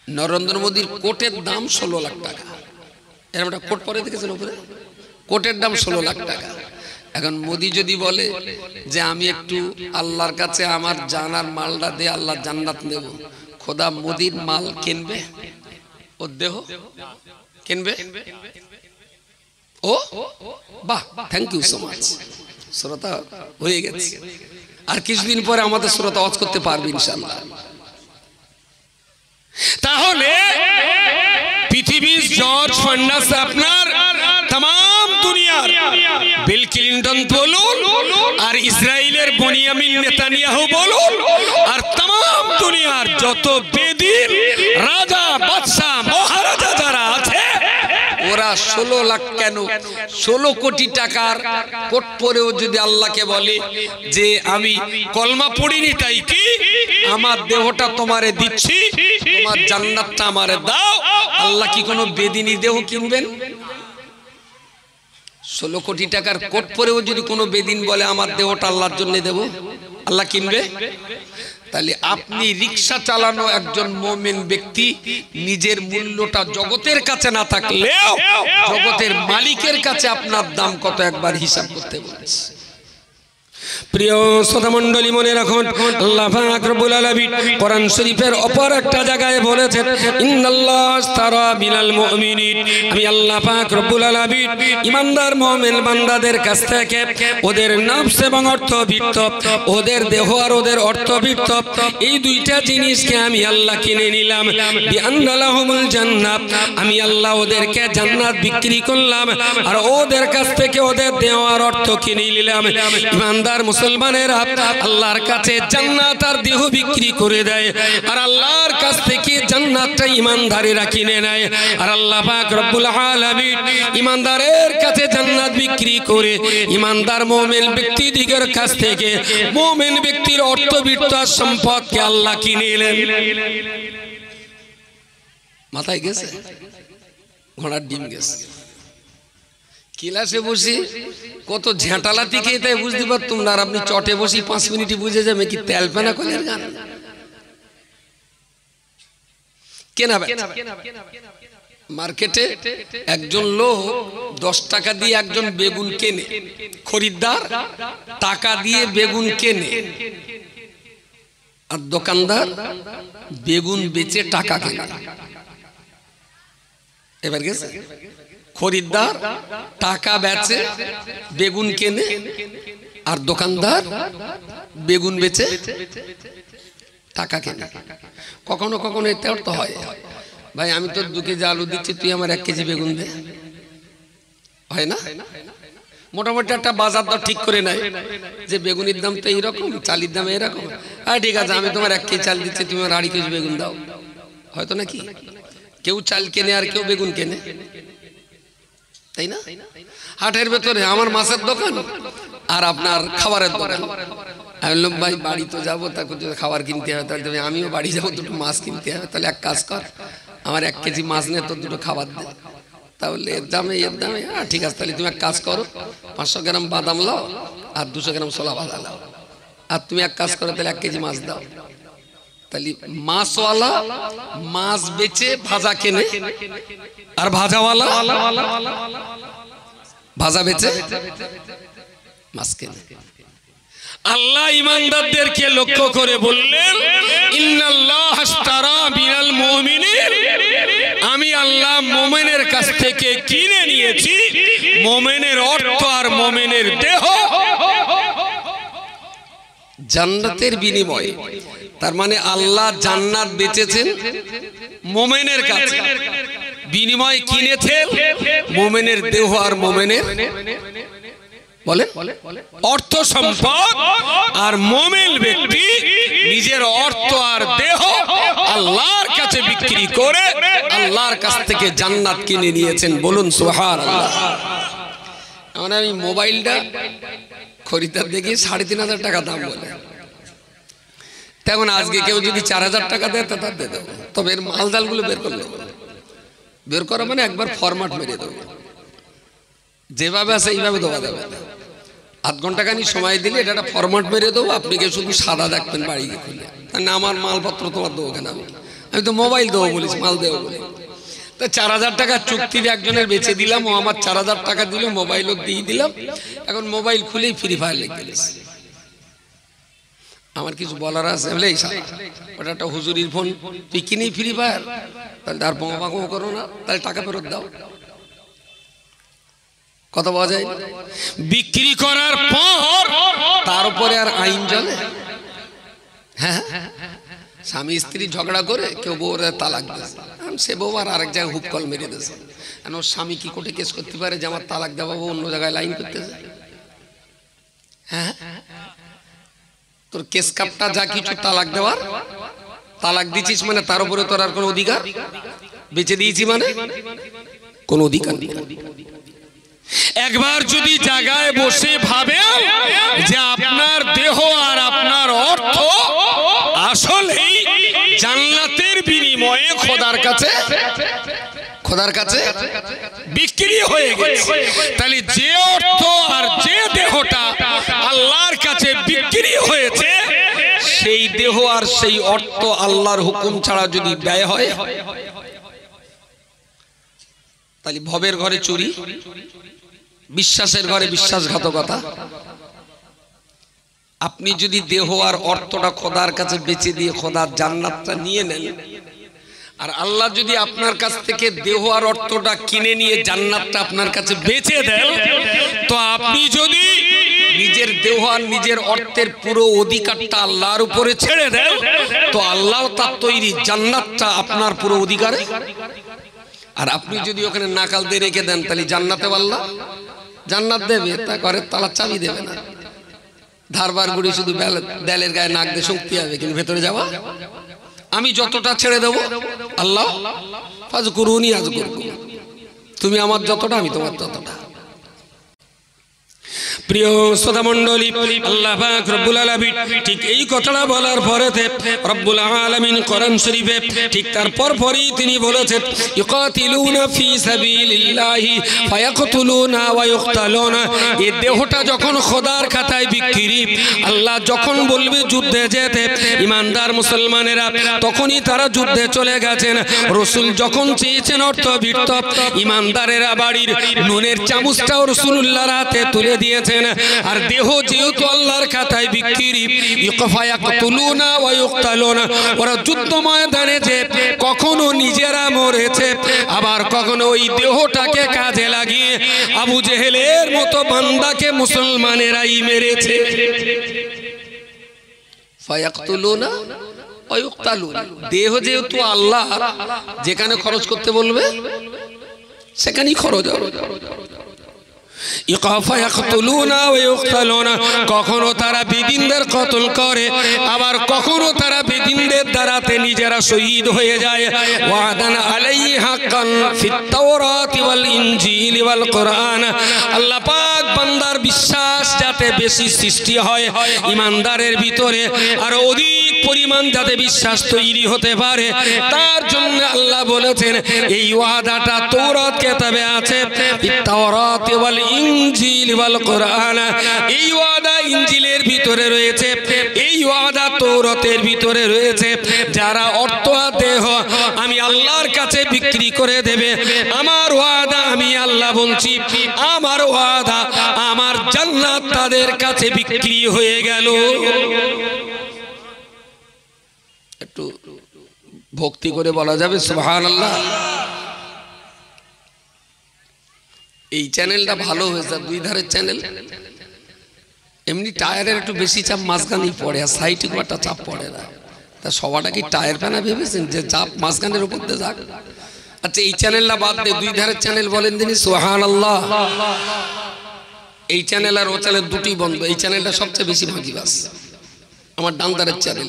নরেন্দ্র মোদীর কোটের দাম 16 লাখ টাকা। এরকম একটা কোট পরে দেখেছেন উপরে, কোটের দাম 16 লাখ টাকা। এখন মোদী যদি বলে যে আমি একটু আল্লাহর কাছে আমার জানার মালটা দিয়ে আল্লাহ জান্নাত নেব, খোদা মোদীর মাল কিনবে? ওর দেহ কিনবে? ও বাহ, থ্যাংক ইউ সো মাচ। শ্রোতা হয়ে গেছে, আর কিছুদিন পরে আমাদের শ্রোতা ওয়াজ করতে পারবে ইনশাআল্লাহ। তাহলে পৃথিবীর জর্জ ফার্নান্ডেজ আপনার तमाम দুনিয়ার বিল ক্লিনটন বলুন আর ইসরায়েলের বেনিয়ামিন নেতানিয়াহু বলুন আর तमाम দুনিয়ার যত বেদিন রাজা বাদশা মহারাজা যারা আছে ওরা 16 লাখ কেন 16 কোটি টাকার কোট পরেও যদি আল্লাহকে বলে যে আমি কলমা পড়িনি তাই কি আমার দেহটা তোমারে দিচ্ছি, তোমার জান্নাতটা আমারে দাও, আল্লাহ কি কোনো বেদিনী দেহ কিনবেন? 16 কোটি টাকার কোট পরেও যদি কোনো বেদিন বলে আমার দেহটা আল্লাহর জন্য দেব, আল্লাহ কিনবে? তাহলে আপনি রিকশা চালানো একজন মুমিন ব্যক্তি নিজের মূল্যটা জগতের কাছে না থাকলেও জগতের মালিকের কাছে আপনার দাম কত একবার হিসাব করতে বলেছে। প্রিয় শ্রোতা মণ্ডলী, মনে রাখুন আল্লাহ পাক রব্বুল আলামিন কোরআন শরীফের অপর একটা জায়গায় বলেছেন ইন্নাল্লাহ আশতারা মিনাল মুমিনিন, আমি আল্লাহ পাক রব্বুল আলামিন ঈমানদার মুমিন বান্দাদের কাছ থেকে ওদের নফস এবং অর্থবিত্ত, ওদের দেহ আর ওদের অর্থবিত্ত এই দুইটা জিনিসকে আমি আল্লাহ কিনে নিলাম। বিআন্না লাহুমুল জান্নাত, আমি আল্লাহ ওদেরকে জান্নাত বিক্রি করলাম আর ওদের কাছ থেকে ওদের দেহ আর অর্থ কিনে নিলাম। ঈমানদার মুসলমানেরা আল্লাহর কাছে জান্নাত আর দেহ বিক্রি করে দেয় আর আল্লাহর কাছ থেকে জান্নাতটা ঈমানদারেরা কিনে নেয়। আর আল্লাহ পাক রব্বুল আলামিন ঈমানদারের কাছে জান্নাত বিক্রি করে ঈমানদার মুমিন ব্যক্তিদের কাছ থেকে মুমিন ব্যক্তির অর্থবিত্ত সম্পদকে আল্লাহ কিনে নিলেন। মাথায় গেছে? ঘোড়ার ডিম গেছে। ক্লাসে বসে কত ঝেঁটালাতি খেয়ে তাই বুঝতে পারতুম না, আর আপনি চটে বসি 5 মিনিটে বুঝে যাবে কি তেলপেনা কলের গান। কেনা মার্কেটে একজন লোক 10 টাকা দিয়ে একজন বেগুন কেনে, খরিদ্দার টাকা দিয়ে বেগুন কেনে আর দোকানদার বেগুন বেচে টাকা কেনে। এবার গেছে? খরিদ্দার টাকা বেচে বেগুন কেনে আর দোকানদার বেগুন বেচে টাকা কেনে। কখনো কখনো এতে অর্থ হয়, ভাই আমি তোর 2 কেজি আলু দিচ্ছি, তুই আমার 1 কেজি বেগুন দে, হয় না? মোটামুটি একটা বাজার দর ঠিক করে নেয় যে বেগুনের দাম তো এইরকম, চালের দাম এরকম, আর ঠিক আছে আমি তোমার 1 কেজি চাল দিচ্ছি, তুমি আমার 2.5 কেজি বেগুন দাও, হয়তো নাকি? কেউ চাল কেনে আর কেউ বেগুন কেনে, তাই না? হাটের ভেতরে আমার মাছের দোকান আর আপনার খাবারের দোকান। আমি বললাম ভাই বাড়ি তো যাবো, তাকে যদি খাবার কিনতে হবে তাহলে আমিও বাড়ি যাবো, 2টো মাছ কিনতে হবে, তাহলে এক কাজ কর আমার 1 কেজি মাছ নিয়ে তোর 2টো খাবার দে। তাহলে এর দামে ঠিক আছে, তাহলে তুমি এক কাজ করো 500 গ্রাম বাদাম লাও আর 200 গ্রাম ছোলা ভাজা লাও, আর তুমি এক কাজ করো তাহলে 1 কেজি মাছ দাও। তাহলে মাছওয়ালা মাছ বেচে ভাজা কেনে আর ভাজাওয়ালা ভাজা বেচে মাছ কেনে। আল্লাহ ঈমানদারদেরকে লক্ষ্য করে বললেন ইন্নাল্লাহ আশতারা মিনাল মুমিনিন, আমি আল্লাহ মুমিনের কাছ থেকে কিনে নিয়েছি মুমিনের অর্থ আর মুমিনের দেহ জান্নাতের বিনিময়ে। তার মানে আল্লাহ জান্নাত বেচেছেন মুমিনের কাছে, বিনিময়ে কিনেছেন মুমিনের দেহ আর মুমিনের বলেন অর্থ সম্পদ। আর মুমিন ব্যক্তি নিজের অর্থ আর দেহ আল্লাহর কাছে বিক্রি করে আল্লাহর কাছ থেকে জান্নাত কিনে নিয়েছেন। বলুন সুবহানাল্লাহ। এখন আমি মোবাইলটা খরিদ্দার দেখি 3,500 টাকা দাম বলে, তেমন আজকে কেউ যদি 4,000 টাকা দেয় তা দিয়ে দেবো, তবে এর মালজালগুলো বের করলে বের করা মানে একবার ফরম্যাট মেরে দেবো, যেভাবে আছে এইভাবে দেওয়া যাবে। 8 ঘন্টা খানি সময় দিলে এটা একটা ফরম্যাট মেরে দেবো, আপনি কেউ শুধু সাদা দেখবেন বাড়ি খুলে, কারণ আমার মালপত্র তোমার দেবো কেন? আমি তো মোবাইল দেবো বলেছি, মাল দেবো বলে। তা 4000 টাকা চুক্তির একজনের বেচে দিলাম, ও আমার 4000 টাকা দিল, মোবাইলও দিয়ে দিলাম। এখন মোবাইল খুলেই ফ্রি ফায়ার লেগে গেছে। আমার কিছু বলার আছে, ওটা একটা হুজুরির ফোন, তুই কিনেই ফ্রি ফায়ার, তাহলে তার বোমা করো না, তাহলে টাকা ফেরত দাও। কথা পাওয়া যায়, বিক্রি করার পর তার উপরে আর আইন চলে। হ্যাঁ, স্বামী স্ত্রী ঝগড়া করে কেউ বউর তালাক দিয়েছে, সে বউ আর আরেক জায়গায় হুপ কল মেরে দিয়েছে। ওর স্বামী কি কোর্টে কেস করতে পারে যে আমার তালাক দেওয়া বউ অন্য জায়গায় লাইন করতেছে? হ্যাঁ, তোর কেস কাপটা যা কিছু তালাক দেওয়ার, তালাক দিছিস মানে তার উপরে তোর আর কোনো অধিকার, বেঁচে দিয়েছি মানে কোনো অধিকার নেই। একবার যদি জায়গায় বসে ভাবে যে আপনার দেহ আর আপনার অর্থ আসলেই জান্নাতের বিনিময়ে খোদার কাছে বিক্রি হয়ে গেছে, তাহলে যে অর্থ আর যে দেহটা আল্লাহর কাছে বিক্রি হয়েছে, সেই দেহ আর সেই অর্থ আল্লাহর হুকুম ছাড়া যদি ব্যয় হয়, তাহলে ভবের ঘরে চুরি, বিশ্বাসের ঘরে বিশ্বাসঘাতকতা। আপনি যদি দেহ আর অর্থটা খোদার কাছে বেচে দিয়ে খোদার জান্নাতটা নিয়ে নেন, আর আল্লাহ যদি আপনার কাছ থেকে দেহ আর অর্থটা কিনে নিয়ে জান্নাতটা আপনার কাছে বেচে দেন, তো আপনি যদি নিজের দেহ আর নিজের অর্থের পুরো অধিকারটা আল্লাহর উপরে ছেড়ে দেন, তো আল্লাহ তার তৈরি জান্নাতটা আপনার পুরো অধিকারে। আর আপনি যদি ওখানে নাকাল দিয়ে রেখে দেন, তাহলে জান্নাতে আল্লাহ জান্নাত দেবে, তা ঘরের তালার চাবি দেবে না। ধারবার গুড়ি শুধু দেলের গায়ে নাক দিয়ে শক্তি হবে, কিন্তু ভেতরে যাওয়া। আমি যতটা ছেড়ে দেবো আল্লাহ ফাজকুরুনি আযকুরকুম, তুমি আমার যতটা আমি তোমার ততটা। প্রিয় শ্রোতা মণ্ডলী, আল্লাহ পাক রব্বুল আলামিন ঠিক এই কথাটা বলার পরেতে রব্বুল আলামিন কোরআন শরীফে ঠিক তার পরপরই তিনি বলেছেন, ইকাতিলুনা ফি সাবিলিল্লাহি ফায়াকতুলুনা ওয়া ইউকতালুনা। এই দেহটা যখন খোদার খাতায় বিক্রি, আল্লাহ যখন বলবে যুদ্ধে যেতে, ইমানদার মুসলমানেরা তখনই তারা যুদ্ধে চলে গেছেন। রাসূল যখন চেয়েছেন অর্থবিত্ত, ইমানদারেরা বাড়ির নুনের চামচটাও রাসূলুল্লাহর হাতে তুলে দিয়েছেন। আর দেহ যেহেতু আল্লাহর খাতায় বিক্রি, ইকফায়াকতুলুনা ওয়া ইউকতালুনা, ওরা যুদ্ধ ময়দানে যে কখনো নিজেরা মরেছে, আবার কখনো ওই দেহটাকে কাজে লাগিয়ে আবু জেহেলের মতো বান্দাকে মুসলমানেরাই মেরেছে। ফায়াকতুলুনা ওয়া ইউকতালুনা, দেহ যেহেতু আল্লাহ যেখানে খরচ করতে বলবে সেখানেই খরচ হবে। কখনো তারা বেদিনদের কতল করে, আবার কখনো তারা বেদিনদের দ্বারাতে নিজেরা শহীদ হয়ে যায়। ওয়াদান আলাইহি হাক্কান ফিত তাওরাতি ওয়াল ইনজিল ওয়াল কোরআন। আল্লাহ পাক বান্দার বিশ্বাস যাতে বেশি সৃষ্টি হয় ইমানদারের ভিতরে, আর অধিক পরিমাণ যাতে বিশ্বাস তৈরি হতে পারে, তার জন্য আল্লাহ বলেছেন এই ওয়াদাটা তাওরাত কিতাবে আছে, ফিত তাওরাতি ওয়াল ইনজিল ওয়াল কোরআন। এই ওয়াদা ইনজিলের ভিতরে রয়েছে, এই ওয়াদা তাওরাতের ভিতরে রয়েছে। যারা অর্থ দেহ আমি আল্লাহর কাছে বিক্রি করে দেবে, আমার ওয়াদা আমি আল্লাহ বলছি, আমার ওয়াদা আমার জান্নাত তাদের কাছে বিক্রি হয়ে গেল। একটু ভক্তি করে বলা যাবে সুবহানাল্লাহ। এই চ্যানেলটা ভালো হয়েছে, দুই ধারের চ্যানেল। এমনি টায়ারের একটু বেশি চাপ মাঝখানেই পড়ে, আর সাইডে খুব একটা চাপ পড়ে না। তা সবাটা কি টায়ার ফেনা ভেবেছেন যে চাপ মাঝখানের উপর দিয়ে যাক? আচ্ছা, এই চ্যানেলটা বাদ দিয়ে দুই ধারের চ্যানেল বলেন দিন সুবহানাল্লাহ। এই চ্যানেল আর ও চ্যানেল দুটি বন্ধ। এই চ্যানেলটা সবচেয়ে বেশি ভাগিবাস আমার ডানদারের চ্যানেল।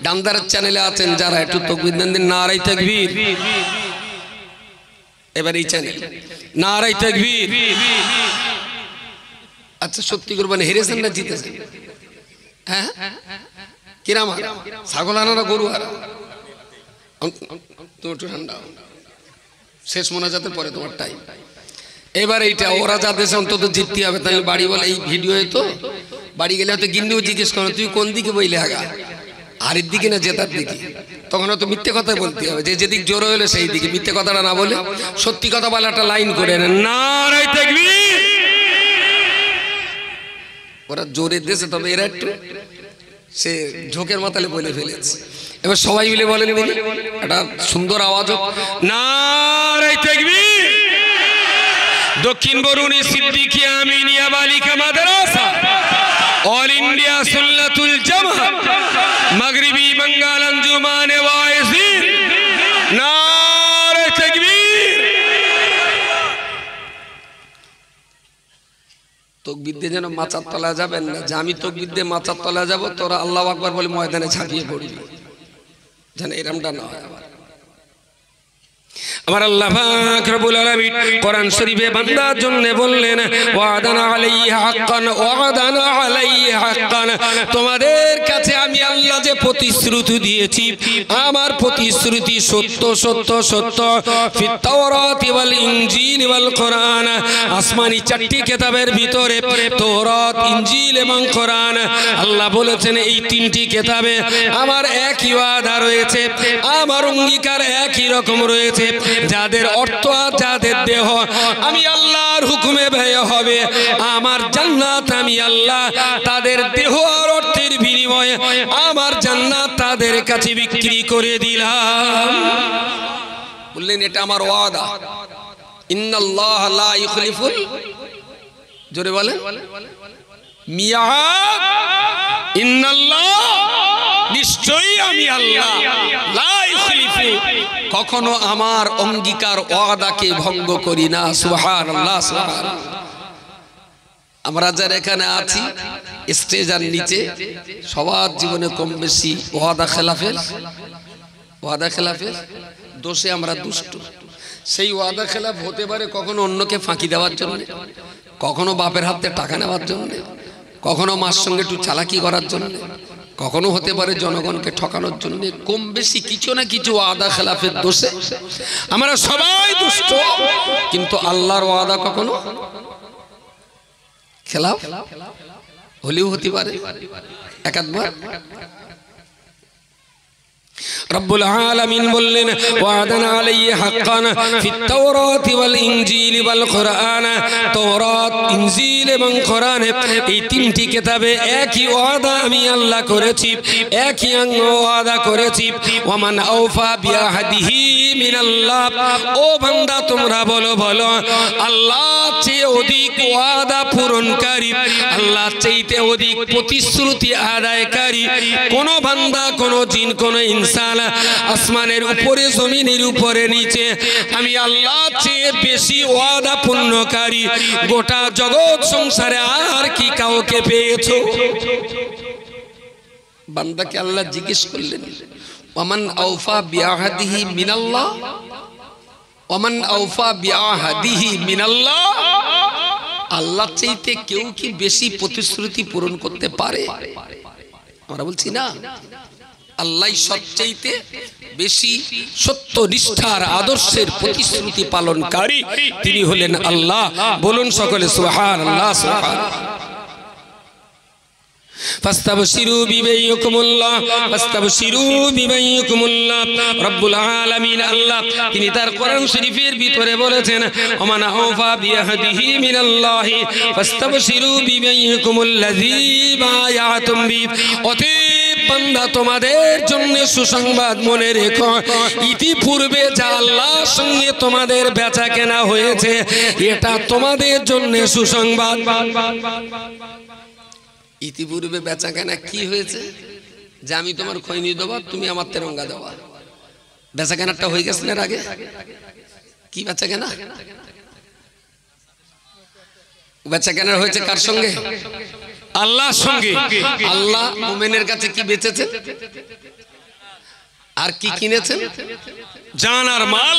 ডানদারের চ্যানেলে আছেন যারা, একটু তাকবীর দেন, নারায়ে তাকবীর। এবার এই চ্যানেল নারায়ে তাকবীর। আচ্ছা, সত্যি করবেন, হেরেছেন না জিতেছেন? হ্যাঁ, কিরাম ছাগল আনা না গরু আনা? তুমি একটু ঠান্ডা, শেষ মোনাজাতের পরে তোমার টাইম। এবার এইটা ওরা যা দেশে অন্তত জিততে হবে। তাহলে বাড়ি বলে এই ভিডিও তো বাড়ি গেলে হয়তো গিন্নিও জিজ্ঞেস করো তুই কোন দিকে বইলে আগা, হারের দিকে না জেতার দিকে? তখন তো মিথ্যে কথা বলতে হবে, যে যেদিক জোর হলো সেই দিকে, মিথ্যে কথাটা না বলে সত্যি কথা বলে একটা লাইন করে নেন, নারে তাকবীর। ওরা জোরে দিয়েছে, তবে এরা একটু সে ঝোঁকের মাতালে বলে ফেলেছে। এবার সবাই মিলে বলেন দিন একটা সুন্দর আওয়াজ, নারে তাকবীর। দক্ষিণ বরুণী সিদ্দিকী আমিনিয়া বালিকা মাদ্রাসা, অল ইন্ডিয়া সুন্নাতুল জামাত, মাগরিবি বাঙ্গাল আঞ্জুমানে ওয়াইজিন, নারে তাকবীর। তাকবীর দিয়ে যেন মাচার তলায় যাবেন না, যে আমি তাকবীর দিয়ে মাচার তলায় যাব, তোরা আল্লাহু আকবার বলে ময়দানে ঝাঁপিয়ে পড়বি, যেন এরকমটা না হয়। আমার আল্লাহ পাক রব্বুল আলামিন কোরআন শরীফে বান্দার জন্য বললেন, ওয়াদানা আলাইহি হাক্কান, ওয়াদানা আলাইহি হাক্কান। তোমাদের কাছে আমি আল্লাহ যে প্রতিশ্রুতি দিয়েছি, আমার প্রতিশ্রুতি সত্য সত্য সত্য। ফিত তাওরাত ওয়াল ইনজিল ওয়াল কোরআন, আসমানি চারটি কিতাবের ভিতরে তাওরাত, ইনজিল এবং কোরআন, আল্লাহ বলেছেন এই তিনটি কিতাবে আমার একই ওয়াদা রয়েছে, আমার অঙ্গীকার একই রকম রয়েছে। যাদের অর্থ আর যাদের দেহ আমি আল্লাহর হুকুমে ব্যয় হবে, আমার জান্নাত আমি আল্লাহ তাদের দেহ আর অর্থের বিনিময়ে আমার জান্নাত তাদের কাছে বিক্রি করে দিলাম। বললেন এটা আমার ওয়াদা, ইন্নাল্লাহ লা ইখলিফুল, জোরে বলেন, মিয়াদ, ইন্নাল্লাহ, নিশ্চয়ই আমি আল্লাহ, লা ইখলিফু, কখনো আমার অঙ্গীকার ওয়াদাকে ভঙ্গ করি না। সুবহানাল্লাহ, সুবহানাল্লাহ। আমরা যারা এখানে আছি স্টেজের নিচে, সবার জীবনে কম বেশি ওয়াদা খেলাফের দোষে আমরা দুষ্ট। সেই ওয়াদা খেলাফ হতে পারে কখনো অন্যকে ফাঁকি দেওয়ার জন্য, কখনো বাপের হাতে টাকা নেওয়ার জন্য, কখনো মার সঙ্গে একটু চালাকি করার জন্য, কখনো হতে পারে জনগণকে ঠকানোর জন্য। কম বেশি কিছু না কিছু ওয়াদা খেলাফের দোষে আমরা সবাই দুষ্ট, কিন্তু আল্লাহর ওয়াদা কখনো খেলাফ হলেও হতে পারে একাধবার। রব্বুল আলামিন বললেন, ওয়াদানা আলাইহি হাক্কান ফিত তাওরাতি ওয়াল ইনজিল ওয়াল কোরআন, তাওরাত, ইনজিল এবং কোরআন এই তিনটি কিতাবে একই ওয়াদা আমি আল্লাহ করেছি, একই ওয়াদা করেছি। ওয়ামান আওফা বিআহদিহি মিনাল্লাহ, ও বান্দা তোমরা বলো বলো, আল্লাহ চেয়ে অধিক ওয়াদা পূরণকারী, আল্লাহ চাইতে অধিক প্রতিশ্রুতি আদায়কারী কোন বান্দা, কোন জিন, কোন ইনসান আসমানের উপরে, জমিনের উপরে, নিচে আমি আল্লাহ চেয়ে বেশি ওয়াদা পূর্ণকারী গোটা জগৎ সংসারে আর কি কাউকে পেয়েছো? বান্দাকে আল্লাহ জিজ্ঞেস করলেন, ওয়ামান আওফা বিআহদিহি মিনাল্লাহ, ওয়ামান আওফা বিআহদিহি মিনাল্লাহ, আল্লাহ চাইতে কেউ কি বেশি প্রতিশ্রুতি পূরণ করতে পারে? আমরা বলছি না, আল্লাহ সবচাইতে বেশি সত্য নিষ্ঠার আদর্শের প্রতিশ্রুতি পালনকারী তিনি হলেন আল্লাহ। বলুন সকলে সুবহানাল্লাহ, সুবহানাল্লাহ। ফাস্তাবশিরু বিবাইয়িকুমুল্লাহ, ফাস্তাবশিরু বিবাইয়িকুমুল্লাহ। রব্বুল আলামিন আল্লাহ তিনি তার কোরআন শরীফের ভিতরে বলেছেন, ওমান আওফা বিআহদিহি মিনাল্লাহি ফাস্তাবশিরু বিবাইয়িকুমুল্লাযী বায়াতুম বি। অতএব বান্দা তোমাদের জন্য সুসংবাদ মনে রেখো, ইতিপূর্বে যা আল্লাহর সঙ্গে তোমাদের বেচা কেনা হয়েছে এটা তোমাদের জন্য সুসংবাদ। ইতিপূর্বে বেচা কেনা কি হয়েছে? যে আমি তোমার খৈনি দেবো, তুমি আমার তেরঙ্গা দেওয়া, বেচা কেনাটা হয়ে গেছে না আগে? কি বেচা কেনা? বেচা কেনা হয়েছে কার সঙ্গে? আল্লাহর সঙ্গে। আল্লাহ মুমিনের কাছে কি বেচেছেন আর কি কিনেছেন? জান আর মাল।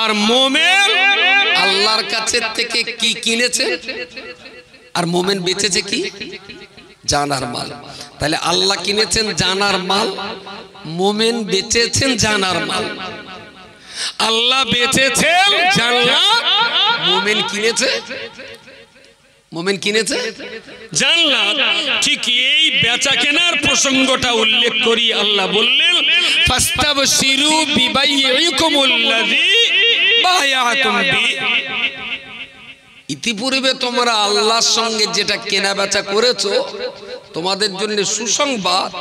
আর মুমিন আল্লাহর কাছে থেকে কি কিনেছে আর মুমিন বেচেছে কি? জান আর মাল। তাহলে আল্লাহ কিনেছেন জান আর মাল, মুমিন বেচেছেন জান আর মাল। আল্লাহ বেচেছেন জান্নাত, মুমিন কিনেছে মুমিন কিনেছে জান্নাত। ঠিক এই বেচা কেনার প্রসঙ্গটা উল্লেখ করি আল্লাহ বললেন ফাস্তাবশিরু বিবাইইকুমুল্লাযী বায়াতুম বি। ইতিপূর্বে তোমরা আল্লাহর সঙ্গে যেটা কেনা বেচা করেছো তোমাদের জন্য সুসংবাদ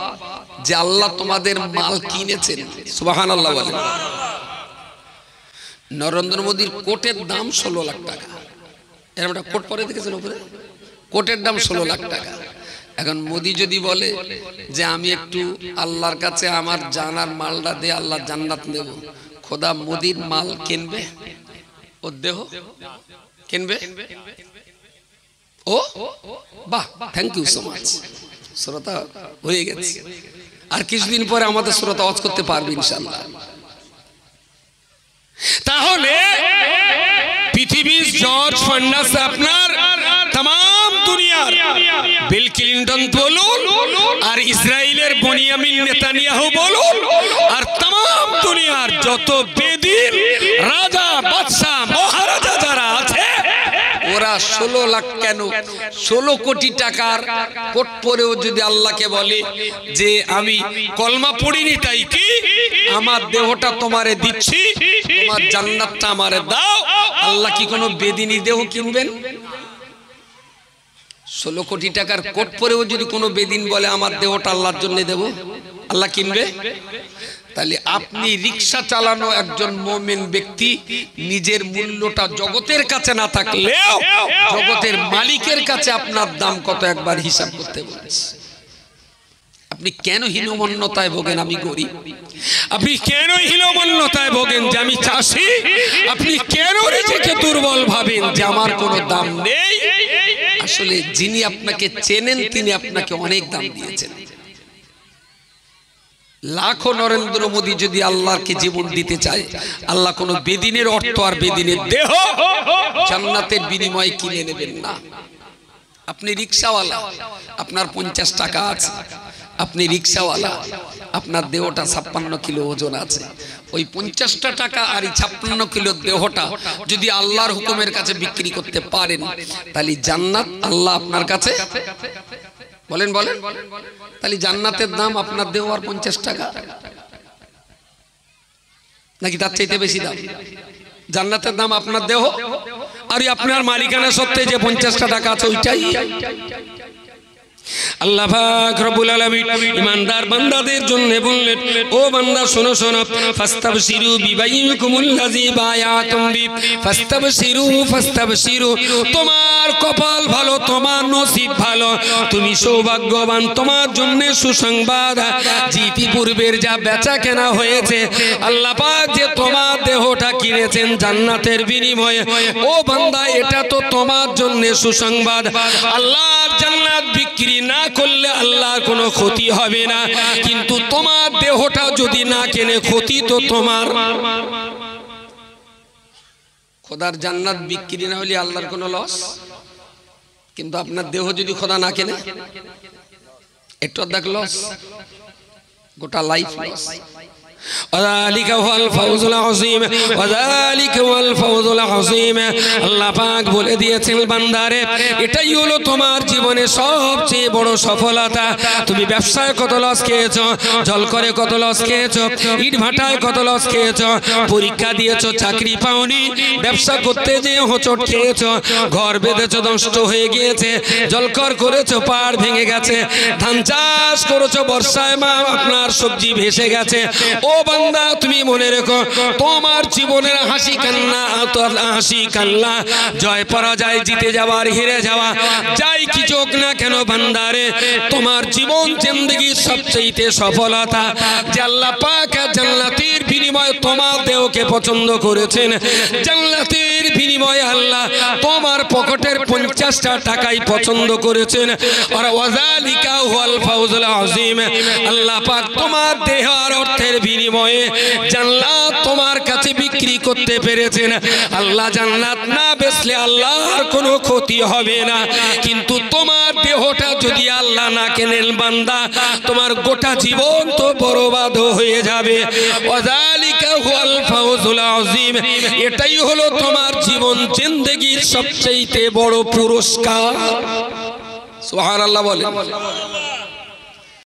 যে আল্লাহ তোমাদের মাল কিনেছেন। সুবহানাল্লাহ বলেন। নরেন্দ্র মোদীর কোটের দাম 16 লাখ টাকা। এরকম একটা কোট পরে দেখেছেন উপরে, কোটের দাম 16 লাখ টাকা। এখন মোদী যদি বলে যে আমি একটু আল্লাহর কাছে আমার জানার মালটা দিয়ে আল্লাহ জান্নাত নেব, খোদা মোদীর মাল কিনবে? ওর দেহ কিনবে? ও বাহ, থ্যাংক ইউ সো মাচ। শ্রোতা হয়ে গেছে, আর কিছুদিন পরে আমাদের শ্রোতা ওয়াজ করতে পারবে ইনশাআল্লাহ। তাহলে পৃথিবীর জর্জ ফার্নান্ডিস আপনার তাম দুনিয়ার বিল ক্লিনটন বলুন আর ইসরায়েলের বেনিয়ামিন নেতানিয়াহু বলুন আর তাম দুনিয়ার যত বেদিন রাজা বাদশা মহারাজা যারা আছে ওরা 16 লাখ কেন 16 কোটি টাকার কোট পরেও যদি আল্লাহকে বলে যে আমি কলমা পড়িনি তাই কি আমার দেহটা তোমারে দিচ্ছি, তোমার জান্নাতটা আমারে দাও, আল্লাহ কি কোনো বেদিনী দেহ কিনবেন? 16 কোটি টাকার কোট পরেও যদি কোনো বেদিন বলে আমার দেহটা আল্লাহর জন্য দেব, আল্লাহ কিনবে? তাহলে আপনি রিকশা চালানো একজন মুমিন ব্যক্তি নিজের মূল্যটা জগতের কাছে না থাকলেও জগতের মালিকের কাছে আপনার দাম কত একবার হিসাব করতে বলেছে। আপনি কেন হীনমন্যতায় ভোগেন আমি গরিব? আপনি কেন হীনমন্যতায় ভোগেন যে আমি চাষি? আপনি কেন নিজেকে দুর্বল ভাবেন যে আমার কোনো দাম নেই? আসলে যিনি আপনাকে চেনেন তিনি আপনাকে অনেক দাম দিয়েছেন। লাখো নরেন্দ্র মোদী যদি আল্লাহকে জীবন দিতে চায়, আল্লাহ কোনো বেদিনের অর্থ আর বেদিনের দেহ জান্নাতের বিনিময়ে কিনে নেবেন না। আপনি রিকশাওয়ালা, আপনার 50 টাকা আছে, আপনি রিকশাওয়ালা, আপনার দেহটা 56 কিলো ওজন আছে, ওই 50টা টাকা আর এই 56 কিলো দেহটা যদি আল্লাহর হুকুমের কাছে বিক্রি করতে পারেন তাহলে জান্নাত আল্লাহ আপনার কাছে বলেন বলেন তাহলে জান্নাতের দাম আপনার দেহ আর 50 টাকা নাকি তার চাইতে বেশি দাম? জান্নাতের দাম আপনার দেহ আর আপনার মালিকানা সত্ত্বে যে 50টা টাকা আছে ওইটাই। আল্লাহ পাক রব্বুল আলামিন ইমানদার বান্দাদের জন্য বললেন, ও বান্দা শোনো শোনো, ফাস্তাবশিরু বিবাইকুমুল্লাযী বায়াতুম বি। ফাস্তাবশিরু ফাস্তাবশিরু, তোমার কপাল ভালো, তোমার নসিব ভালো, তুমি সৌভাগ্যবান, তোমার জন্য সুসংবাদ। জিতি পূর্বের যা বেচা কেনা হয়েছে আল্লাহ পাক যে তোমার দেহটা কিনেছেন জান্নাতের বিনিময়ে, ও বান্দা এটা তো তোমার জন্য সুসংবাদ। আল্লাহর জান্নাত বিক্রি না করলে আল্লাহর কোনো ক্ষতি হবে না, কিন্তু তোমার দেহটা যদি না কেনে ক্ষতি তো তোমার। খোদার জান্নাত বিক্রি না হলে আল্লাহর কোনো লস, কিন্তু আপনার দেহ যদি খোদা না কেনে একটু অর্ধেক লস, গোটা লাইফ লস। وذلك هو الفوز العظيم وذلك هو الفوز العظيم। আল্লাহ পাক বলে দিয়েছেন বান্দারে এটাই হলো তোমার জীবনে সবচেয়ে বড় সফলতা। তুমি ব্যবসায় কত লস খেয়েছো, জল করে কত লস খেয়েছো, ইট ভাটায় কত লস খেয়েছো, পরীক্ষা দিয়েছো চাকরি পাওনি, ব্যবসা করতে যেয়ে হোঁচট খেয়েছো, ঘর বেঁধেছো নষ্ট হয়ে গিয়েছে, জলকর করেছো পাড় ভেঙে গেছে, ধান চাষ করেছো বর্ষায় মা আপনার সবজি ভেসে গেছে। ও বান্দা তুমি মনে রেখো তোমার জীবনের হাসি কান্না জয় পরাজয় জিতে যাওয়ার হেরে যাওয়া যাই কিছু হোক না কেন বান্দারে, তোমার জীবন জিন্দেগির সবচেয়ে সফলতা যে আল্লাহ পাক জান্নাতের বিনিময়ে তোমার দেহকে পছন্দ করেছেন, জান্নাতের বিনিময়ে আল্লাহ তোমার পকেটের 50টা টাকাই পছন্দ করেছেন। আর ওয়াযালিকা হুয়াল ফাউজুল আযীম। আল্লাহ পাক তোমার দেহ আর অর্থের বিনিময়ে জান্নাত তোমার কাছে বিক্রি করতে পেরেছেন। আল্লাহ জান্নাত না বেচলে আল্লাহর কোনো ক্ষতি হবে না, কিন্তু তোমার দেহটা যদি আল্লাহ না কেনেন বান্দা তোমার গোটা জীবন তো বরবাদ হয়ে যাবে। ওয়াযালিকা হুয়াল ফাউজুল আযীম। এটাই হলো তোমার জীবন জিন্দেগীর সবচেয়ে বড় পুরস্কার। সুবহানাল্লাহ বলে।